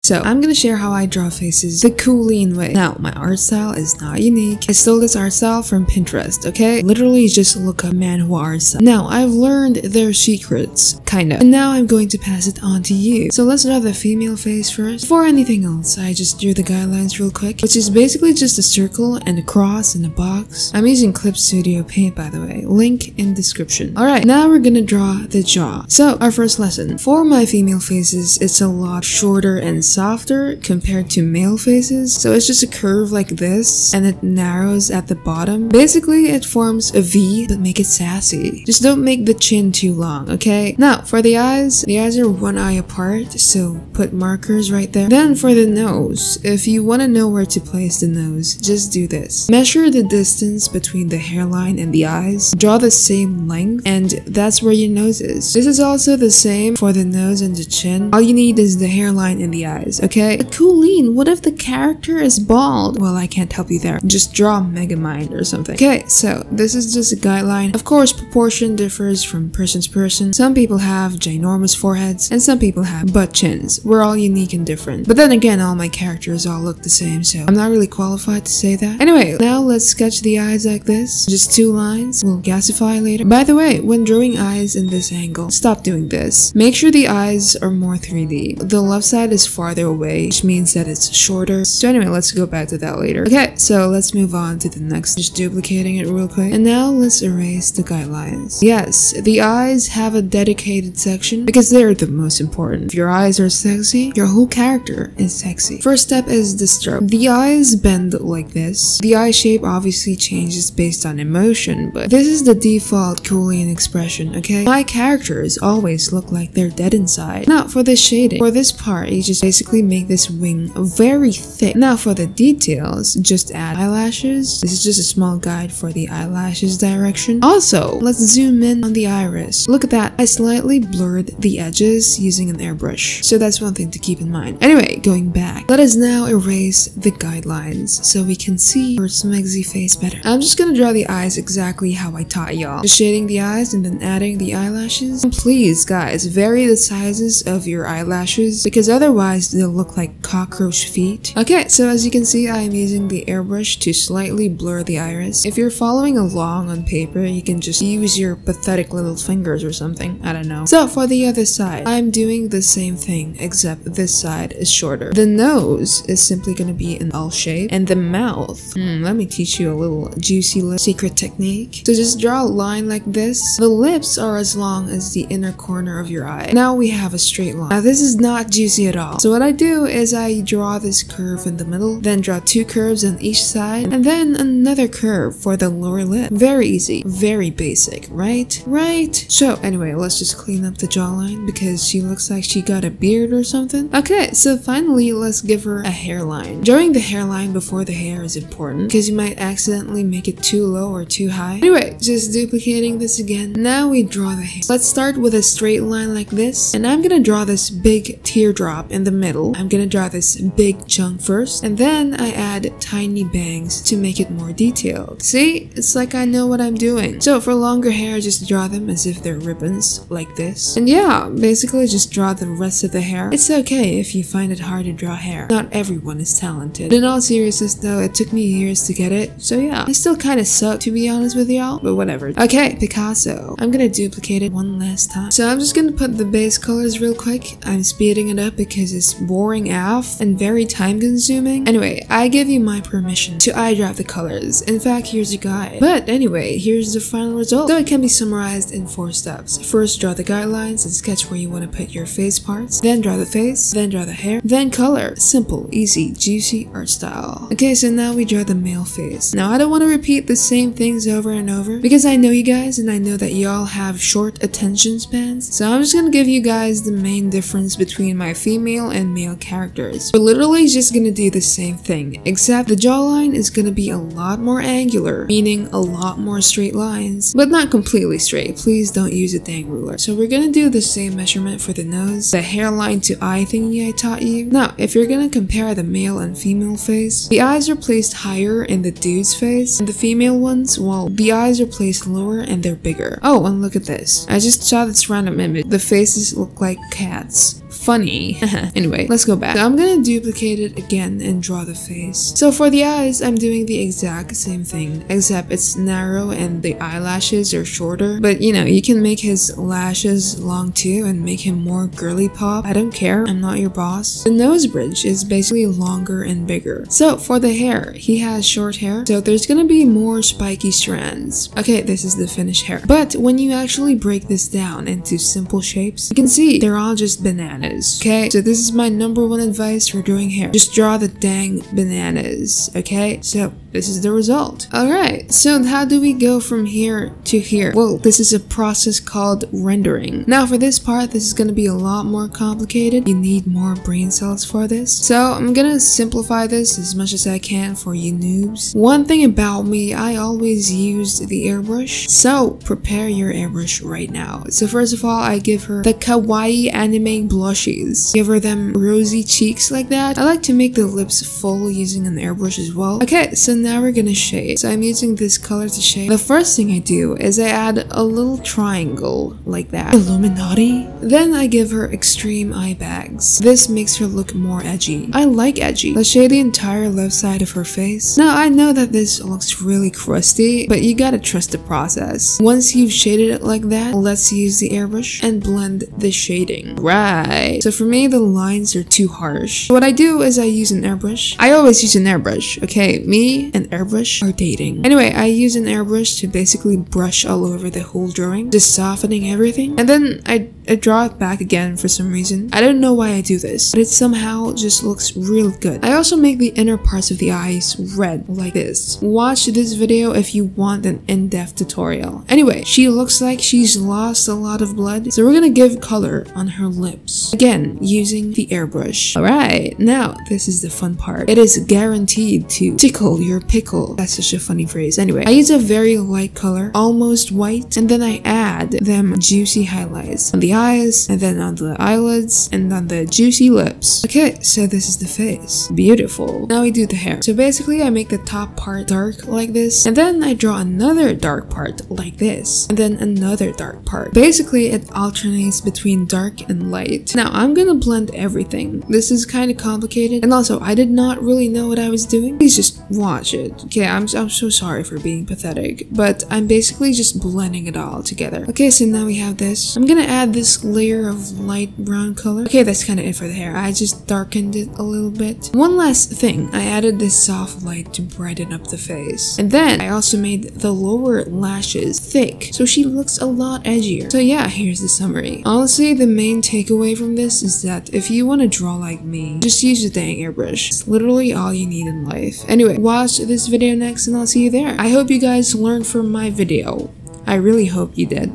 So I'm gonna share how I draw faces the Kooleen way. Now, my art style is not unique. I stole this art style from Pinterest, okay? Literally just look up manhwa art style. Now, I've learned their secrets, kinda. And now I'm going to pass it on to you. So let's draw the female face first. Before anything else, I just drew the guidelines real quick, which is basically just a circle and a cross and a box. I'm using Clip Studio Paint, by the way. Link in description. Alright, now we're gonna draw the jaw. So, our first lesson. For my female faces, it's a lot shorter and softer compared to male faces. So it's just a curve like this, and it narrows at the bottom. Basically, it forms a V, but make it sassy. Just don't make the chin too long, okay? Now, for the eyes are one eye apart, so put markers right there. Then for the nose, if you want to know where to place the nose, just do this. Measure the distance between the hairline and the eyes, draw the same length, and that's where your nose is. This is also the same for the nose and the chin. All you need is the hairline and the eyes, okay? Kooleen, what if the character is bald? Well, I can't help you there. Just draw Megamind or something. Okay, so this is just a guideline. Of course, proportion differs from person to person. Some people have ginormous foreheads, and some people have butt chins. We're all unique and different. But then again, all my characters all look the same, so I'm not really qualified to say that. Anyway, now let's sketch the eyes like this. Just 2 lines. We'll gasify later. By the way, when drawing eyes in this angle, stop doing this. Make sure the eyes are more 3D. The left side is farther away, which means that it's shorter. So anyway, let's go back to that later. Okay, so let's move on to the next. Just duplicating it real quick. And now let's erase the guidelines. Yes, the eyes have a dedicated section because they're the most important. If your eyes are sexy, your whole character is sexy. First step is the stroke. The eyes bend like this. The eye shape obviously changes based on emotion, but this is the default Kooleen expression, okay? My characters always look like they're dead inside. Now, for the shading. For this part, you just basically make this wing very thick. Now, for the details, just add eyelashes. This is just a small guide for the eyelashes direction. Also, let's zoom in on the iris. Look at that. I slightly blurred the edges using an airbrush. So that's one thing to keep in mind. Anyway, going back. Let us now erase the guidelines so we can see our smexy face better. I'm just gonna draw the eyes exactly how I taught y'all. Just shading the eyes and then adding the eyelashes. And please, guys, vary the sizes of your eyelashes because otherwise they'll look like cockroach feet. Okay, so as you can see, I am using the airbrush to slightly blur the iris. If you're following along on paper, you can just use your pathetic little fingers or something. I don't know. So for the other side, I'm doing the same thing except this side is shorter. The nose is simply going to be an L shape, and the mouth. Let me teach you a little juicy lip secret technique. So just draw a line like this. The lips are as long as the inner corner of your eye. Now we have a straight line. Now this is not juicy at all. So what I do is I draw this curve in the middle, then draw 2 curves on each side, and then another curve for the lower lip. Very easy, very basic, right? Right? So anyway, let's just clean up the jawline because she looks like she got a beard or something. Okay, so finally, let's give her a hairline. Drawing the hairline before the hair is important because you might accidentally make it too low or too high. Anyway, just duplicating this again. Now we draw the hair. Let's start with a straight line like this, and I'm gonna draw this big teardrop in the middle. I'm gonna draw this big chunk first, and then I add tiny bangs to make it more detailed. See? It's like I know what I'm doing. So for longer hair, just draw them as if they're ribbons, like this. And yeah, basically just draw the rest of the hair. It's okay if you find it hard to draw hair. Not everyone is talented. In all seriousness though, it took me years to get it. So yeah, I still kinda suck to be honest with y'all, but whatever. Okay, Picasso. I'm gonna duplicate it one last time. So I'm just gonna put the base colors real quick. I'm speeding it up because it's boring AF and very time consuming. Anyway, I give you my permission to eyedrop the colors. In fact, here's your guide. But anyway, here's the final result. So it can be summarized in 4 steps. First, draw the guidelines and sketch where you want to put your face parts. Then draw the face, then draw the hair, then color. Simple, easy, juicy art style. Okay, so now we draw the male face. Now I don't want to repeat the same things over and over because I know you guys and I know that y'all have short attention spans. So I'm just gonna give you guys the main difference between my female and male characters. We're literally just gonna do the same thing, except the jawline is gonna be a lot more angular, meaning a lot more straight lines, but not completely straight. Please don't use a dang ruler. So we're gonna do the same measurement for the nose, the hairline to eye thingy I taught you. Now, if you're gonna compare the male and female face, the eyes are placed higher in the dude's face, and the female ones, well, the eyes are placed lower and they're bigger. Oh, and look at this. I just saw this random image. The faces look like cats. funny. Anyway, let's go back. So I'm gonna duplicate it again and draw the face. So for the eyes, I'm doing the exact same thing, except it's narrow and the eyelashes are shorter. But you know, you can make his lashes long too and make him more girly pop. I don't care, I'm not your boss. The nose bridge is basically longer and bigger. So for the hair, he has short hair, so there's gonna be more spiky strands. Okay, this is the finished hair. But when you actually break this down into simple shapes, you can see they're all just bananas. Okay, so this is my #1 advice for doing hair. Just draw the dang bananas. Okay, so this is the result. Alright, so how do we go from here to here? Well, this is a process called rendering. Now for this part, this is going to be a lot more complicated. You need more brain cells for this. So I'm gonna simplify this as much as I can for you noobs. One thing about me, I always used the airbrush. So prepare your airbrush right now. So first of all, I give her the kawaii anime blushes. Give her them rosy cheeks like that. I like to make the lips full using an airbrush as well. Okay, so now we're gonna shade. So I'm using this color to shade. The first thing I do is I add a little triangle like that. Illuminati. Then I give her extreme eye bags. This makes her look more edgy. I like edgy. Let's shade the entire left side of her face. Now I know that this looks really crusty, but you gotta trust the process. Once you've shaded it like that, let's use the airbrush and blend the shading. Right. So for me, the lines are too harsh. What I do is I use an airbrush. I always use an airbrush. Okay, me and airbrush are dating. Anyway, I use an airbrush to basically brush all over the whole drawing, just softening everything. And then I draw it back again for some reason. I don't know why I do this, but it somehow just looks real good. I also make the inner parts of the eyes red like this. Watch this video if you want an in-depth tutorial. Anyway, she looks like she's lost a lot of blood, so we're gonna give color on her lips. Again, using the airbrush. Alright, now this is the fun part. It is guaranteed to tickle your pickle. That's such a funny phrase. Anyway, I use a very light color, almost white, and then I add them juicy highlights on the eyes, and then on the eyelids, and on the juicy lips. Okay, so this is the face. Beautiful. Now we do the hair. So basically, I make the top part dark like this, and then I draw another dark part like this, and then another dark part. Basically, it alternates between dark and light. Now, I'm gonna blend everything. This is kind of complicated, and also, I did not really know what I was doing. Please just watch it. Okay, I'm so sorry for being pathetic, but I'm basically just blending it all together. Okay, so now we have this. I'm gonna add this layer of light brown color. Okay, that's kind of it for the hair. I just darkened it a little bit. One last thing, I added this soft light to brighten up the face. And then I also made the lower lashes thick, so she looks a lot edgier. So yeah, here's the summary. Honestly, the main takeaway from this is that if you want to draw like me, just use the dang airbrush. It's literally all you need in life. Anyway, watch this video next and I'll see you there. I hope you guys learned from my video. I really hope you did.